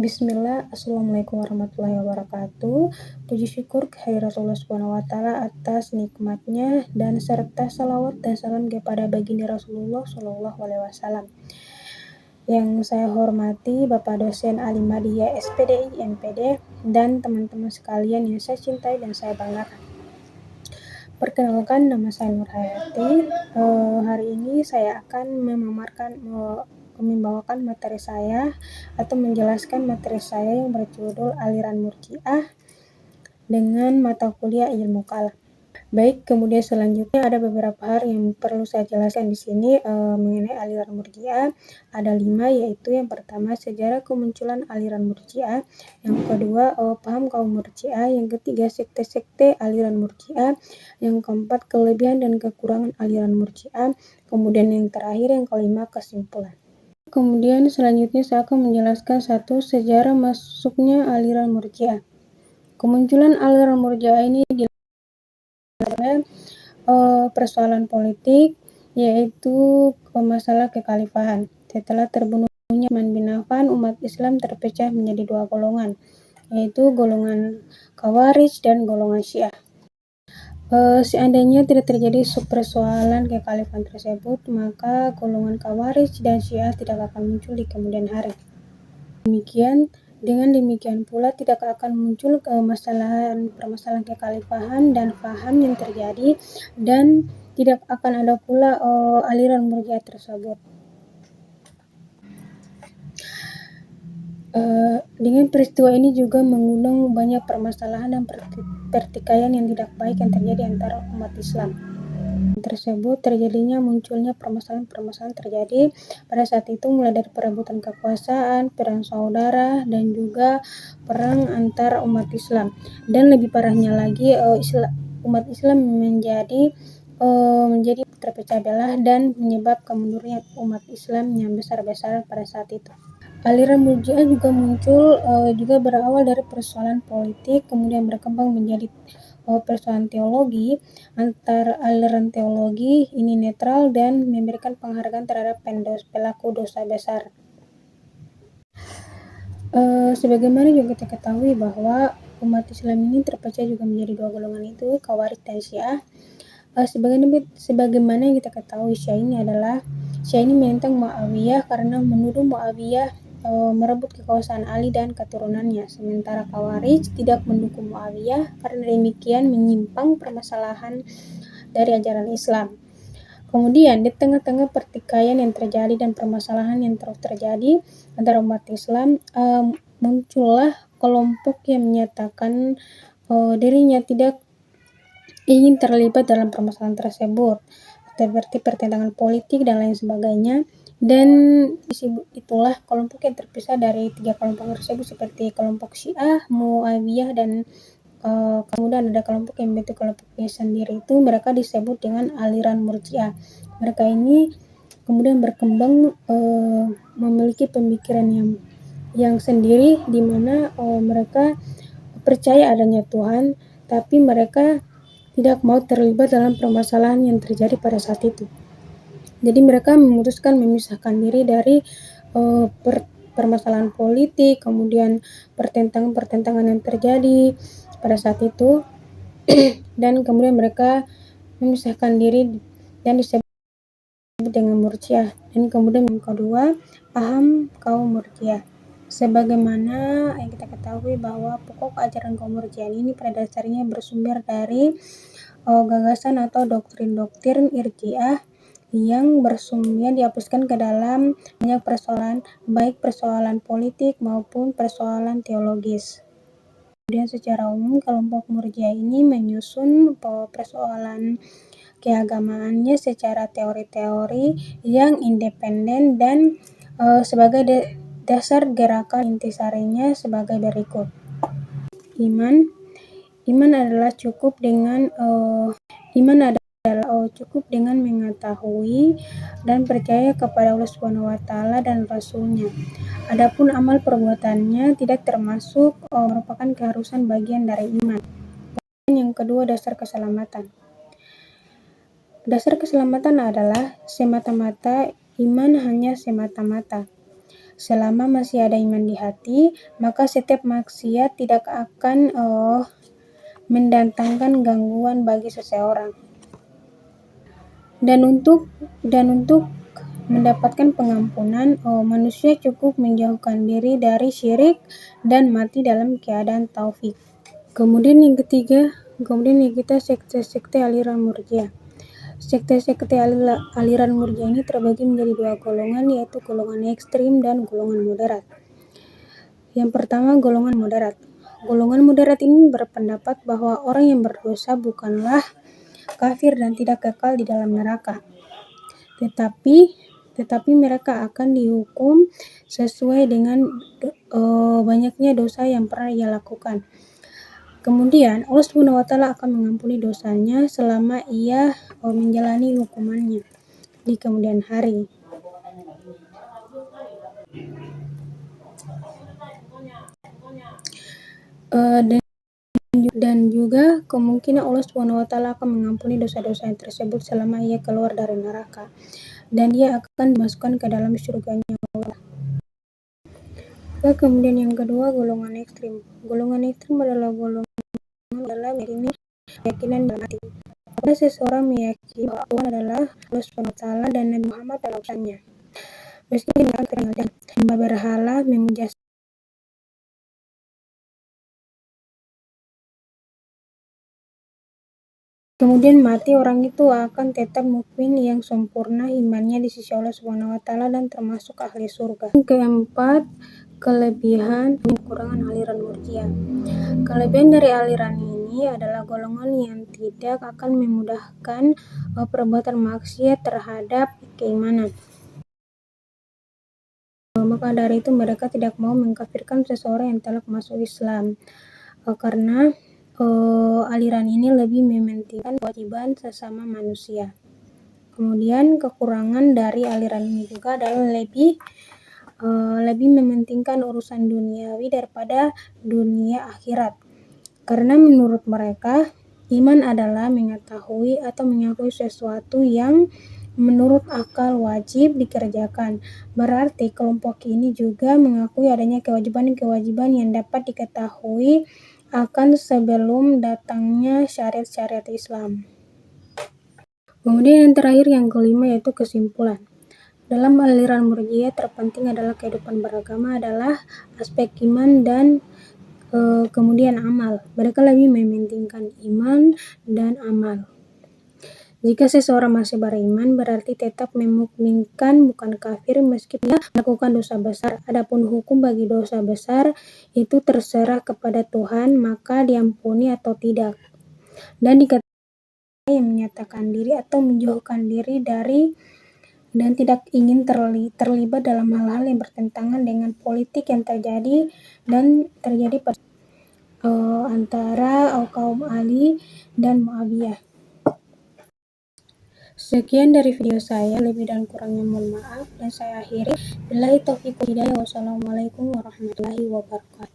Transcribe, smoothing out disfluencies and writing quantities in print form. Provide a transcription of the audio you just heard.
Bismillah, Assalamualaikum warahmatullahi wabarakatuh. Puji syukur kehadirat Allah Subhanahu wa Ta'ala atas nikmatnya dan serta salawat dan salam kepada baginda Rasulullah Shallallahu Alaihi Wasallam. Yang saya hormati Bapak dosen Alim Madiyah SPDI MPD dan teman-teman sekalian yang saya cintai dan saya banggakan. Perkenalkan, nama saya Nur Hayati. Hari ini saya akan membawakan materi saya atau menjelaskan materi saya yang berjudul aliran murji'ah dengan mata kuliah ilmu kalam. Baik, kemudian selanjutnya ada beberapa hal yang perlu saya jelaskan di sini mengenai aliran murji'ah. Ada 5, yaitu yang pertama sejarah kemunculan aliran murji'ah, yang kedua paham kaum murji'ah, yang ketiga sekte-sekte aliran murji'ah, yang keempat kelebihan dan kekurangan aliran murji'ah, kemudian yang terakhir yang kelima kesimpulan. Kemudian selanjutnya saya akan menjelaskan satu sejarah masuknya aliran murji'ah. Kemunculan aliran murji'ah ini dilakukan persoalan politik, yaitu masalah kekhalifahan. Setelah terbunuhnya Utsman bin Affan, umat Islam terpecah menjadi 2 golongan, yaitu golongan Khawarij dan golongan Syiah. Seandainya tidak terjadi persoalan kekhalifahan tersebut, maka golongan Khawarij dan Syiah tidak akan muncul di kemudian hari. Dengan demikian pula tidak akan muncul permasalahan kekhalifahan dan paham yang terjadi, dan tidak akan ada pula aliran murji'ah tersebut. Dengan peristiwa ini juga mengundang banyak permasalahan dan pertikaian yang tidak baik yang terjadi antara umat Islam. Tersebut terjadinya munculnya permasalahan terjadi pada saat itu, mulai dari perebutan kekuasaan, perang saudara, dan juga perang antar umat Islam. Dan lebih parahnya lagi, umat Islam menjadi terpecah belah dan menyebabkan mundurnya umat Islam yang besar-besaran pada saat itu. Aliran murji'ah juga muncul juga berawal dari persoalan politik, kemudian berkembang menjadi persoalan teologi. Antara aliran teologi ini netral dan memberikan penghargaan terhadap pelaku dosa besar. Sebagaimana juga kita ketahui bahwa umat Islam ini terpecah juga menjadi 2 golongan, itu Khawarij dan Syiah. Sebagaimana yang kita ketahui, Syiah ini menentang Muawiyah karena menuduh Muawiyah merebut kekuasaan Ali dan keturunannya, sementara Khawarij tidak mendukung Muawiyah karena demikian menyimpang permasalahan dari ajaran Islam. Kemudian di tengah-tengah pertikaian yang terjadi dan permasalahan yang terus terjadi antara umat Islam, muncullah kelompok yang menyatakan dirinya tidak ingin terlibat dalam permasalahan tersebut, seperti pertentangan politik dan lain sebagainya. Dan itulah kelompok yang terpisah dari 3 kelompok tersebut, seperti kelompok Syiah, Muawiyah, dan kemudian ada kelompok yang membentuk kelompoknya sendiri, itu mereka disebut dengan aliran murji'ah. Mereka ini kemudian berkembang memiliki pemikiran yang sendiri, di mana mereka percaya adanya Tuhan, tapi mereka tidak mau terlibat dalam permasalahan yang terjadi pada saat itu. Jadi mereka memutuskan memisahkan diri dari permasalahan politik, kemudian pertentangan yang terjadi pada saat itu, dan kemudian mereka memisahkan diri dan disebut dengan murji'ah. Dan kemudian yang kedua, paham kaum murji'ah. Sebagaimana yang kita ketahui bahwa pokok ajaran kaum murji'ah ini pada dasarnya bersumber dari gagasan atau doktrin-doktrin irji'ah yang dihapuskan ke dalam banyak persoalan, baik persoalan politik maupun persoalan teologis. Kemudian secara umum kelompok murji'ah ini menyusun persoalan keagamaannya secara teori-teori yang independen dan sebagai dasar gerakan intisarinya sebagai berikut. Iman adalah cukup dengan mengetahui dan percaya kepada Allah Subhanahu wa Ta'ala dan Rasul-Nya. Adapun amal perbuatannya tidak termasuk merupakan keharusan bagian dari iman. Yang kedua, dasar keselamatan. Dasar keselamatan adalah semata-mata iman, hanya semata-mata. Selama masih ada iman di hati, maka setiap maksiat tidak akan mendatangkan gangguan bagi seseorang. Dan untuk mendapatkan pengampunan, manusia cukup menjauhkan diri dari syirik dan mati dalam keadaan taufik. Kemudian yang kita sekte-sekte aliran Murji'ah. Sekte-sekte aliran Murji'ah ini terbagi menjadi dua golongan, yaitu golongan ekstrim dan golongan moderat. Yang pertama, golongan moderat. Golongan moderat ini berpendapat bahwa orang yang berdosa bukanlah kafir dan tidak kekal di dalam neraka. Tetapi mereka akan dihukum sesuai dengan banyaknya dosa yang pernah ia lakukan. Kemudian Allah SWT akan mengampuni dosanya selama ia menjalani hukumannya di kemudian hari. Dan juga kemungkinan Allah SWT akan mengampuni dosa-dosa tersebut selama ia keluar dari neraka, dan ia akan dimasukkan ke dalam surganya Allah. Kemudian yang kedua, golongan ekstrim. Golongan ekstrim adalah meyakini keyakinan dalam hati. Apabila seseorang meyakini bahwa Tuhan adalah Allah SWT dan Nabi Muhammad adalah utusannya, meski dia menyembah berhala, memuja kemudian mati, orang itu akan tetap mukmin yang sempurna imannya di sisi Allah SWT dan termasuk ahli surga. Keempat, kelebihan dan kekurangan aliran Murji'ah. Kelebihan dari aliran ini adalah golongan yang tidak akan memudahkan perbuatan maksiat terhadap keimanan. Maka dari itu mereka tidak mau mengkafirkan seseorang yang telah masuk Islam, karena aliran ini lebih mementingkan kewajiban sesama manusia. Kemudian kekurangan dari aliran ini juga adalah lebih mementingkan urusan duniawi daripada dunia akhirat, karena menurut mereka iman adalah mengetahui atau mengakui sesuatu yang menurut akal wajib dikerjakan. Berarti kelompok ini juga mengakui adanya kewajiban-kewajiban yang dapat diketahui akan sebelum datangnya syariat-syariat Islam. Kemudian yang terakhir, yang kelima, yaitu kesimpulan. Dalam aliran Murji'ah terpenting adalah kehidupan beragama adalah aspek iman dan kemudian amal. Mereka lebih mementingkan iman dan amal. Jika seseorang masih beriman, berarti tetap memukminkan, bukan kafir meskipun dia melakukan dosa besar. Adapun hukum bagi dosa besar itu terserah kepada Tuhan, maka diampuni atau tidak. Dan dikatakan yang menyatakan diri atau menjauhkan diri dari dan tidak ingin terlibat dalam hal-hal yang bertentangan dengan politik yang terjadi antara kaum Ali dan Muawiyah. Sekian dari video saya, lebih dan kurangnya mohon maaf, dan saya akhiri. Billahi taufiq wal hidayah. Wassalamualaikum warahmatullahi wabarakatuh.